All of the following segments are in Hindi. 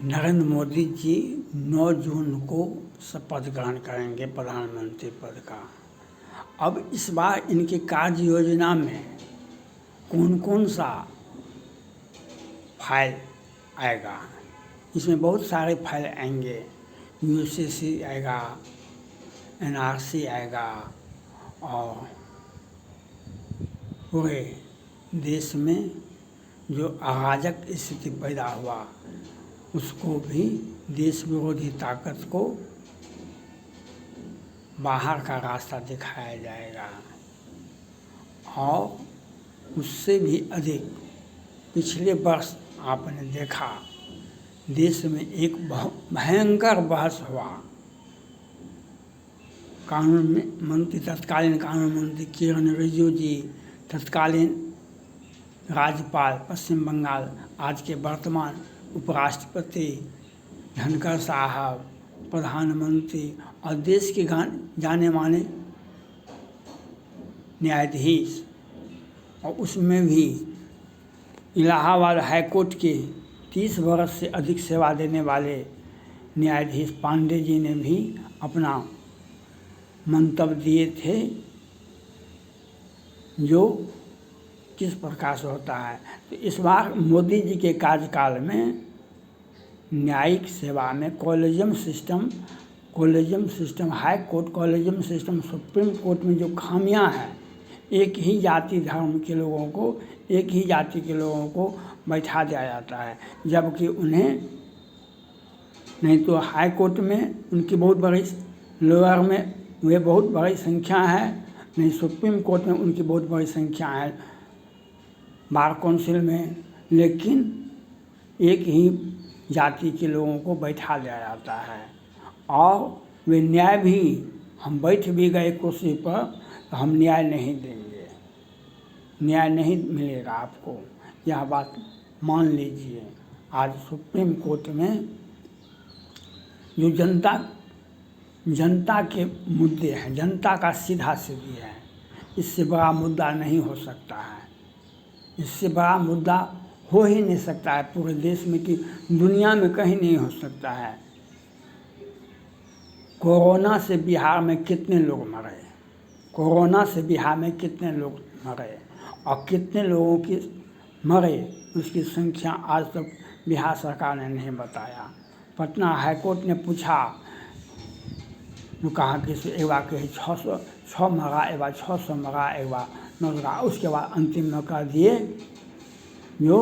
नरेंद्र मोदी जी 9 जून को शपथ ग्रहण करेंगे प्रधानमंत्री पद का। अब इस बार इनकी कार्य योजना में कौन कौन सा फाइल आएगा? इसमें बहुत सारे फाइल आएंगे। यूसीसी आएगा, एनआरसी आएगा और पूरे देश में जो अराजक स्थिति पैदा हुआ उसको भी, देश विरोधी ताकत को बाहर का रास्ता दिखाया जाएगा। और उससे भी अधिक पिछले वर्ष आपने देखा देश में एक भयंकर बहस हुआ। तत्कालीन कानून मंत्री किरण रिजिजू जी, तत्कालीन राज्यपाल पश्चिम बंगाल, आज के वर्तमान उपराष्ट्रपति धनखड़ साहब, प्रधानमंत्री और देश के जाने माने न्यायाधीश, और उसमें भी इलाहाबाद हाईकोर्ट के 30 वर्ष से अधिक सेवा देने वाले न्यायाधीश पांडे जी ने भी अपना मंतव्य दिए थे, जो किस प्रकार से होता है। तो इस बार मोदी जी के कार्यकाल में न्यायिक सेवा में collegium system, high court collegium system, supreme court में जो खामियां हैं, एक ही जाति धर्म के लोगों को, एक ही जाति के लोगों को बैठा दिया जाता है, जबकि उन्हें नहीं तो हाई कोर्ट में उनकी बहुत बड़ी, लोअर में वे बहुत बड़ी संख्या है, नहीं सुप्रीम कोर्ट में उनकी बहुत बड़ी संख्या है, बार काउंसिल में, लेकिन एक ही जाति के लोगों को बैठा दिया जाता है। और वे न्याय भी, हम बैठ भी गए कुर्सी पर तो हम न्याय नहीं देंगे, न्याय नहीं मिलेगा आपको, यह बात मान लीजिए। आज सुप्रीम कोर्ट में जो जनता के मुद्दे हैं, जनता का सीधा सीधी है, इससे बड़ा मुद्दा नहीं हो सकता है, इससे बड़ा मुद्दा हो ही नहीं सकता है पूरे देश में, कि दुनिया में कहीं नहीं हो सकता है। कोरोना से बिहार में कितने लोग मरे, कोरोना से बिहार में कितने लोग मरे और कितने लोगों की मरे, उसकी संख्या आज तक बिहार सरकार ने नहीं बताया। पटना हाईकोर्ट ने पूछा जो कहा कि एक बार कही 600 मरा, एक बार 600 मरा, एक बार 900, उसके बाद अंतिम में कर दिए जो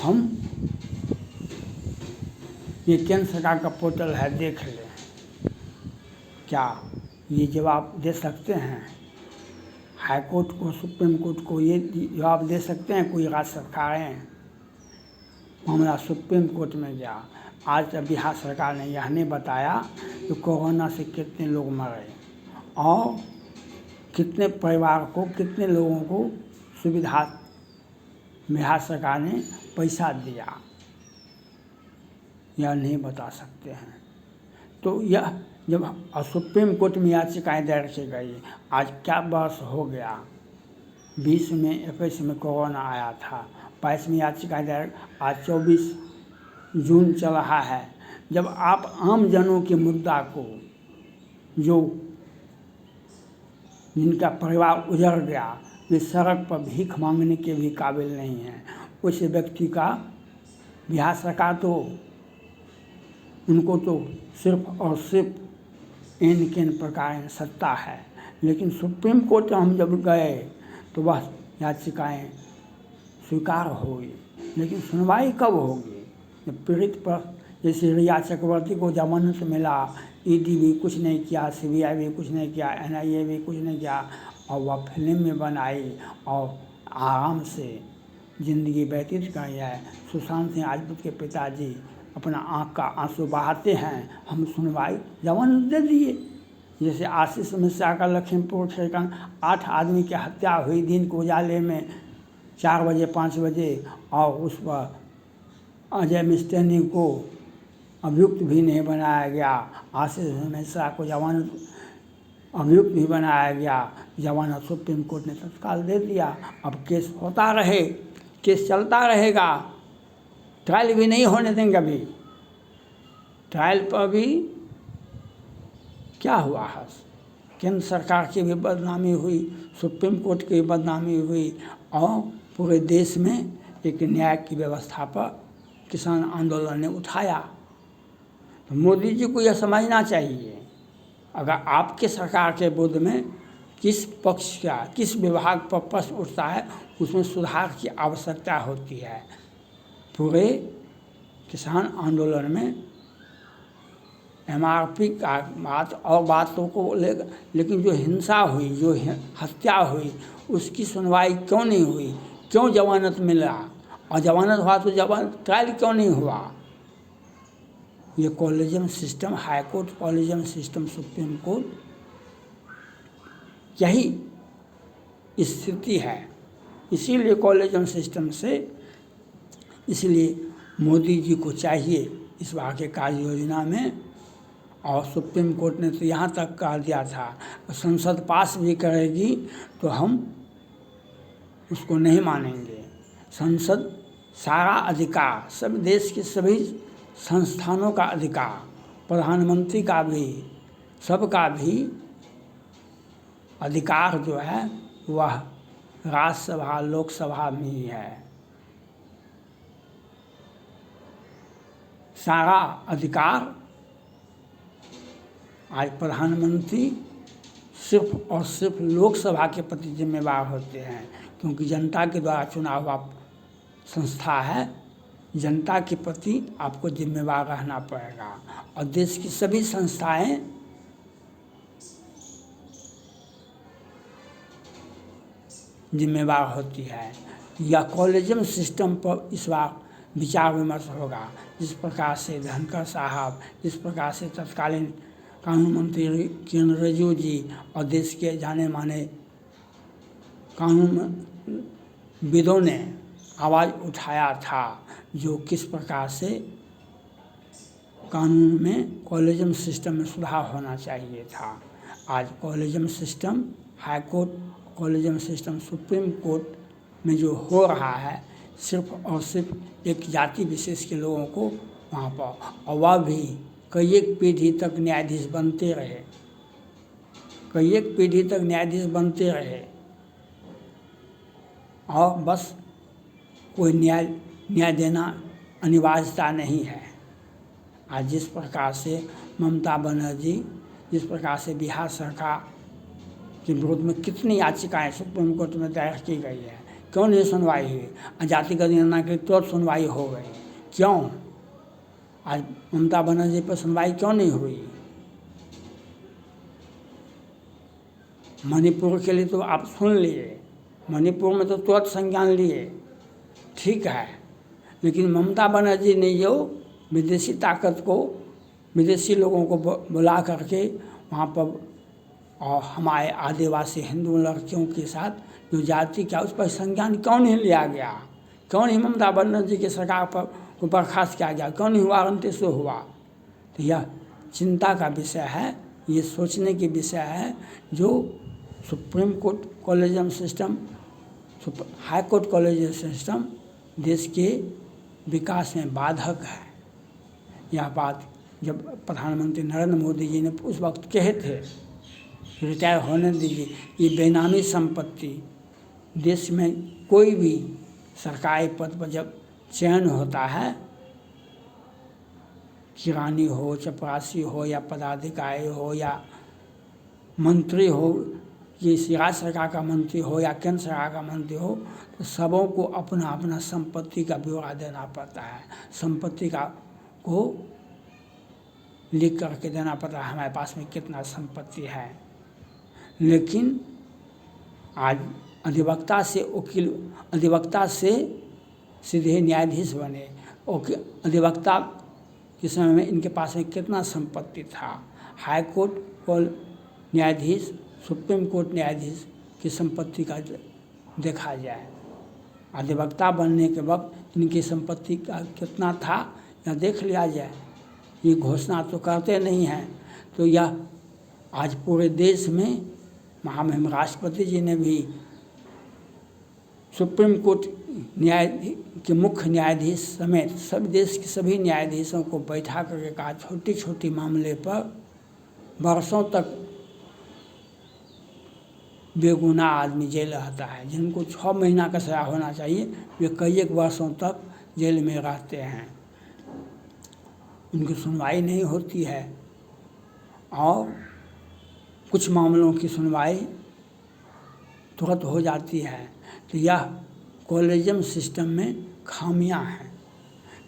हम, ये केंद्र सरकार का पोर्टल है, देख लें, क्या ये जवाब दे सकते हैं हाई कोर्ट को, सुप्रीम कोर्ट को, ये जवाब दे सकते हैं कोई राज्य सरकारें? मामला सुप्रीम कोर्ट में गया। आज तक बिहार सरकार ने यह नहीं बताया कि कोरोना से कितने लोग मरे और कितने परिवार को, कितने लोगों को सुविधा बिहार सरकार ने पैसा दिया, यह नहीं बता सकते हैं। तो यह जब सुप्रीम कोर्ट में याचिकाएँ दायर की गई, आज क्या वर्ष हो गया, 20 में 21 में कोरोना आया था, 22 में याचिकाएँ दायर, आज 24 जून चल रहा है। जब आप आम जनों के मुद्दा को, जो जिनका परिवार उजड़ गया, वे सड़क पर भीख मांगने के भी काबिल नहीं हैं, उस व्यक्ति का बिहार सरकार तो, उनको तो सिर्फ और सिर्फ इन प्रकार सत्ता है। लेकिन सुप्रीम कोर्ट हम जब गए तो वह याचिकाएँ स्वीकार होगी, लेकिन सुनवाई कब होगी? जब पीड़ित पर, जैसे रिया चक्रवर्ती को जमानत मिला, ईडी भी कुछ नहीं किया, सीबीआई भी कुछ नहीं किया, एनआईए भी कुछ नहीं किया, और वह फिल्म में बनाई और आराम से ज़िंदगी व्यतीत कर है। सुशांत सिंह राजपूत के पिताजी अपना आँख का आंसू बहाते हैं, हम सुनवाई जमानत दे दिए। जैसे आशीष मिश्रा का लखीमपुर क्षेत्र 8 आदमी की हत्या हुई दिन को उजाले में 4 बजे 5 बजे, और उस पर अजय मिस्त्री को अभियुक्त भी नहीं बनाया गया, आशीष मिश्रा को जमानत अभियुक्त भी बनाया गया, जमानत सुप्रीम कोर्ट ने तत्काल दे दिया। अब केस होता रहे, केस चलता रहेगा, ट्रायल भी नहीं होने देंगे। अभी ट्रायल पर भी क्या हुआ है, केंद्र सरकार की भी बदनामी हुई, सुप्रीम कोर्ट की भी बदनामी हुई, और पूरे देश में एक न्याय की व्यवस्था पर किसान आंदोलन ने उठाया। तो मोदी जी को यह समझना चाहिए, अगर आपके सरकार के विरुद्ध में किस पक्ष का, किस विभाग पर प्रश्न उठता है, उसमें सुधार की आवश्यकता होती है। पूरे किसान आंदोलन में MRP का बात और बातों को लेकिन जो हिंसा हुई, जो हत्या हुई, उसकी सुनवाई क्यों नहीं हुई, क्यों जमानत मिला, और जमानत हुआ तो ट्रायल क्यों नहीं हुआ। ये collegium system, high court collegium system, supreme court, यही स्थिति है। इसीलिए कॉलेजियम सिस्टम से, इसलिए मोदी जी को चाहिए इस बार के कार्य योजना में, और सुप्रीम कोर्ट ने तो यहाँ तक कह दिया था, संसद पास भी करेगी तो हम उसको नहीं मानेंगे। संसद सारा अधिकार, सब देश के सभी संस्थानों का अधिकार, प्रधानमंत्री का भी, सबका भी अधिकार जो है वह राज्यसभा लोकसभा में ही है। सारा अधिकार आज प्रधानमंत्री सिर्फ और सिर्फ लोकसभा के प्रति जिम्मेवार होते हैं, क्योंकि जनता के द्वारा चुना हुआ संस्था है। जनता के प्रति आपको जिम्मेवार रहना पड़ेगा, और देश की सभी संस्थाएं जिम्मेवार होती है। या कॉलेजियम सिस्टम पर इस बार विचार विमर्श होगा। जिस प्रकार से धनखड़ साहब, जिस प्रकार से तत्कालीन कानून मंत्री किरण रिजिजू जी और देश के जाने माने कानून विदों ने आवाज़ उठाया था, जो किस प्रकार से कानून में कॉलेजियम सिस्टम में सुधार होना चाहिए था। आज collegium system, high court collegium system, supreme court में जो हो रहा है, सिर्फ और सिर्फ एक जाति विशेष के लोगों को वहाँ पर, और वह भी कई एक पीढ़ी तक न्यायाधीश बनते रहे, कई एक पीढ़ी तक न्यायाधीश बनते रहे, और बस कोई न्याय देना अनिवार्यता नहीं है। आज जिस प्रकार से ममता बनर्जी, जिस प्रकार से बिहार सरकार के विरोध में कितनी याचिकाएं सुप्रीम कोर्ट में दायर की गई है, क्यों नहीं सुनवाई हुई। जातिगत जनगणना की तुरंत सुनवाई हो गई, क्यों? आज ममता बनर्जी पर सुनवाई क्यों नहीं हुई? मणिपुर के लिए तो आप सुन लिए, मणिपुर में तो तुरंत संज्ञान लिए, ठीक है, लेकिन ममता बनर्जी ने जो विदेशी ताकत को, विदेशी लोगों को बुला करके वहाँ पर, और हमारे आदिवासी हिंदू लड़कियों के साथ जो जाति क्या, उस पर संज्ञान क्यों नहीं लिया गया? क्यों नहीं ममता बनर्जी की सरकार पर को बर्खास्त किया गया? क्यों नहीं वारंटी से हुआ? तो यह चिंता का विषय है, ये सोचने की विषय है। जो supreme court collegium system, high court collegium system देश के विकास में बाधक है। यह बात जब प्रधानमंत्री नरेंद्र मोदी जी ने उस वक्त कहे थे, रिटायर होने दीजिए, ये बेनामी संपत्ति, देश में कोई भी सरकारी पद पर जब चयन होता है, किरानी हो, चपरासी हो, या पदाधिकारी हो, या मंत्री हो, ये राज्य सरकार का मंत्री हो या केंद्र सरकार का मंत्री हो, तो सबों को अपना अपना संपत्ति का ब्यौरा देना पड़ता है। संपत्ति का को लिख करके देना पड़ता है, हमारे पास में कितना संपत्ति है। लेकिन आज अधिवक्ता से वकील, अधिवक्ता से सीधे न्यायाधीश बने, और अधिवक्ता के समय में इनके पास में कितना संपत्ति था। हाई कोर्ट को न्यायाधीश, सुप्रीम कोर्ट न्यायाधीश की संपत्ति का देखा जाए, अधिवक्ता बनने के वक्त इनकी संपत्ति का कितना था या देख लिया जाए। ये घोषणा तो करते नहीं हैं। तो यह आज पूरे देश में महामहिम राष्ट्रपति जी ने भी सुप्रीम कोर्ट न्याय के मुख्य न्यायाधीश समेत सब देश के सभी न्यायाधीशों को बैठा करके कहा छोटी छोटी मामले पर वर्षों तक बेगुनाह आदमी जेल रहता है। जिनको 6 महीना का सजा होना चाहिए वे कई एक वर्षों तक जेल में रहते हैं, उनकी सुनवाई नहीं होती है और कुछ मामलों की सुनवाई तुरंत हो जाती है। तो यह कॉलेजियम सिस्टम में खामियां हैं।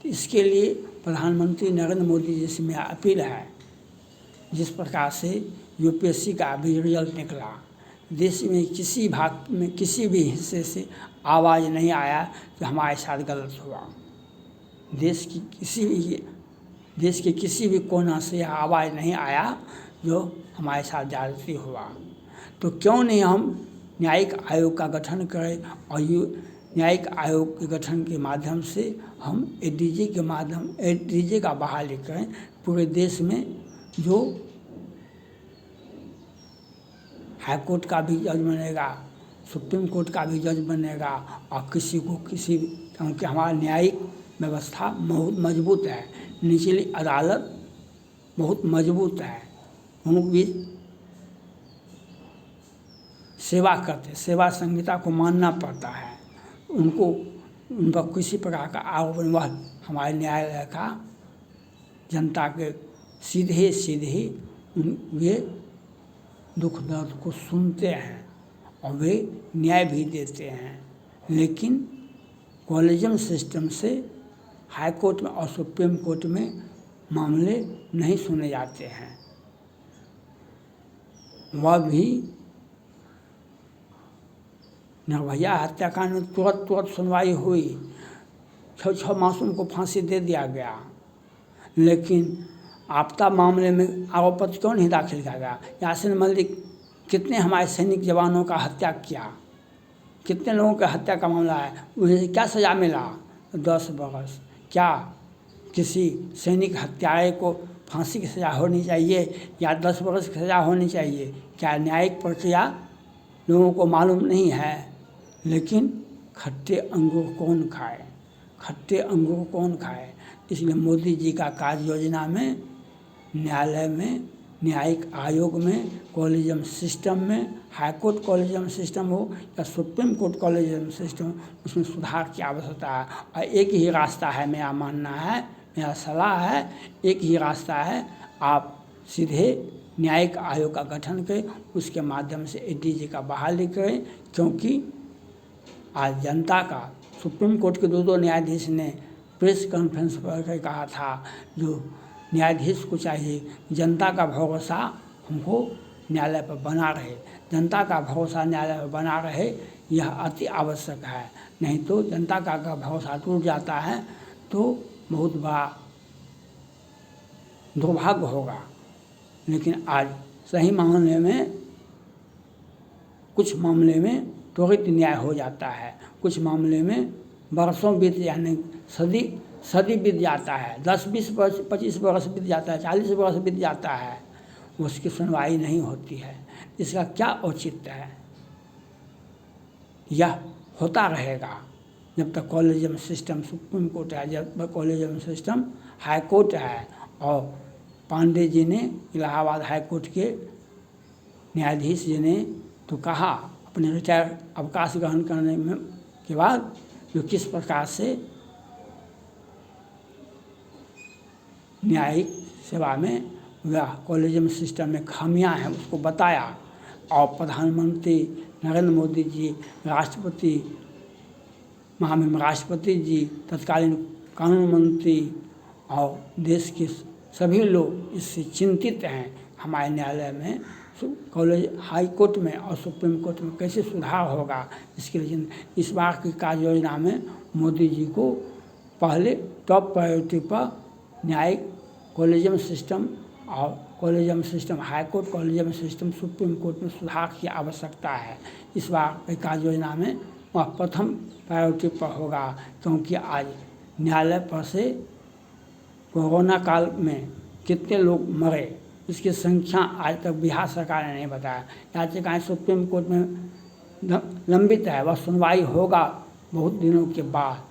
तो इसके लिए प्रधानमंत्री नरेंद्र मोदी जी से मेरा अपील है, जिस प्रकार से यूपीएससी का अभी रिजल्ट निकला, देश में किसी भाग में किसी भी हिस्से से आवाज़ नहीं आया कि हमारे साथ गलत हुआ। देश के किसी भी कोना से यह आवाज़ नहीं आया जो हमारे साथ ज्यादती हुआ। तो क्यों नहीं हम न्यायिक आयोग का गठन करें और न्यायिक आयोग के गठन के माध्यम से हम एडीजे का बहाली करें। पूरे देश में जो हाई कोर्ट का भी जज बनेगा, सुप्रीम कोर्ट का भी जज बनेगा और क्योंकि हमारा न्यायिक व्यवस्था बहुत मजबूत है, निचली अदालत बहुत मजबूत है, उनको भी सेवा करते, सेवा संहिता को मानना पड़ता है, उनको उन पर किसी प्रकार का आरोप वह हमारे न्यायालय का जनता के सीधे वे दुख दर्द को सुनते हैं और वे न्याय भी देते हैं। लेकिन कॉलेजियम सिस्टम से हाई कोर्ट में और सुप्रीम कोर्ट में मामले नहीं सुने जाते हैं। वह भी निर्भया हत्याकांड में तुरंत सुनवाई हुई, 6 मासूम को फांसी दे दिया गया, लेकिन आपदा मामले में आरोप पत्र क्यों नहीं दाखिल किया गया? यासीन मलिक कितने हमारे सैनिक जवानों का हत्या किया, कितने लोगों की हत्या का मामला है, उन्हें क्या सज़ा मिला? 10 बरस। क्या किसी सैनिक हत्यारे को फांसी की सज़ा होनी चाहिए या 10 बरस की सज़ा होनी चाहिए? क्या न्यायिक प्रक्रिया लोगों को मालूम नहीं है? लेकिन खट्टे अंगूर कौन खाए, खट्टे अंगूर कौन खाए? इसलिए मोदी जी का कार्य योजना में न्यायालय में, न्यायिक आयोग में, कॉलेजियम सिस्टम में, हाई कोर्ट कॉलेजियम सिस्टम हो या सुप्रीम कोर्ट कॉलेजियम सिस्टम, उसमें सुधार की आवश्यकता है। और एक ही रास्ता है, मेरा मानना है, मेरा सलाह है, एक ही रास्ता है, आप सीधे न्यायिक आयोग का गठन करें, उसके माध्यम से एडीजे का बहाली करें। क्योंकि आज जनता का, सुप्रीम कोर्ट के 2 न्यायाधीश ने प्रेस कॉन्फ्रेंस पर कहा था, जो न्यायाधीश को चाहिए जनता का भरोसा हमको न्यायालय पर बना रहे, जनता का भरोसा न्यायालय पर बना रहे, यह अति आवश्यक है। नहीं तो जनता का अगर भरोसा टूट जाता है तो बहुत बड़ा दुर्भाग्य होगा। लेकिन आज सही मामले में, कुछ मामले में त्वरित न्याय हो जाता है, कुछ मामले में बरसों बीत यानी सदी बीत जाता है, 10-20 वर्ष 25 वर्ष बीत जाता है, 40 वर्ष बीत जाता है, उसकी सुनवाई नहीं होती है। इसका क्या औचित्य है? यह होता रहेगा जब तक कॉलेजियम सिस्टम सुप्रीम कोर्ट है, जब तक कॉलेजियम सिस्टम हाई कोर्ट है। और पांडे जी ने, इलाहाबाद हाई कोर्ट के न्यायाधीश जी ने तो कहा अपने रिटायर अवकाश ग्रहण करने में के बाद, जो किस प्रकार से न्यायिक सेवा में या कॉलेजियम सिस्टम में खामियां हैं उसको बताया। और प्रधानमंत्री नरेंद्र मोदी जी, राष्ट्रपति, महामहिम राष्ट्रपति जी, तत्कालीन कानून मंत्री और देश के सभी लोग इससे चिंतित हैं। हमारे न्यायालय में, कॉलेज हाई कोर्ट में और सुप्रीम कोर्ट में कैसे सुधार होगा, इसके लिए इस बार की कार्य योजना में मोदी जी को पहले टॉप प्रायोरिटी पर न्यायिक कॉलेजियम सिस्टम और collegium system, high court collegium system, supreme court में सुधार की आवश्यकता है। इस बार की कार्य योजना में वह प्रथम प्रायोरिटी पर होगा। क्योंकि आज न्यायालय पर से कोरोना काल में कितने लोग मरे, इसकी संख्या आज तक बिहार सरकार ने नहीं बताया। याचिकाएँ सुप्रीम कोर्ट में लंबित है, वह सुनवाई होगा बहुत दिनों के बाद।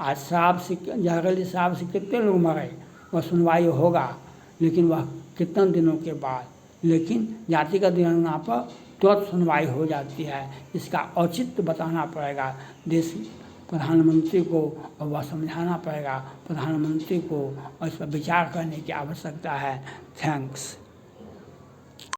आज शराब से, जहरीली शराब से कितने लोग मरे, वह सुनवाई होगा, लेकिन वह कितने दिनों के बाद। लेकिन जातिगत जनगणना पर तुरंत सुनवाई हो जाती है। इसका औचित्य बताना पड़ेगा देश प्रधानमंत्री को, और वह समझाना पड़ेगा प्रधानमंत्री को, और इस पर विचार करने की आवश्यकता है। थैंक्स।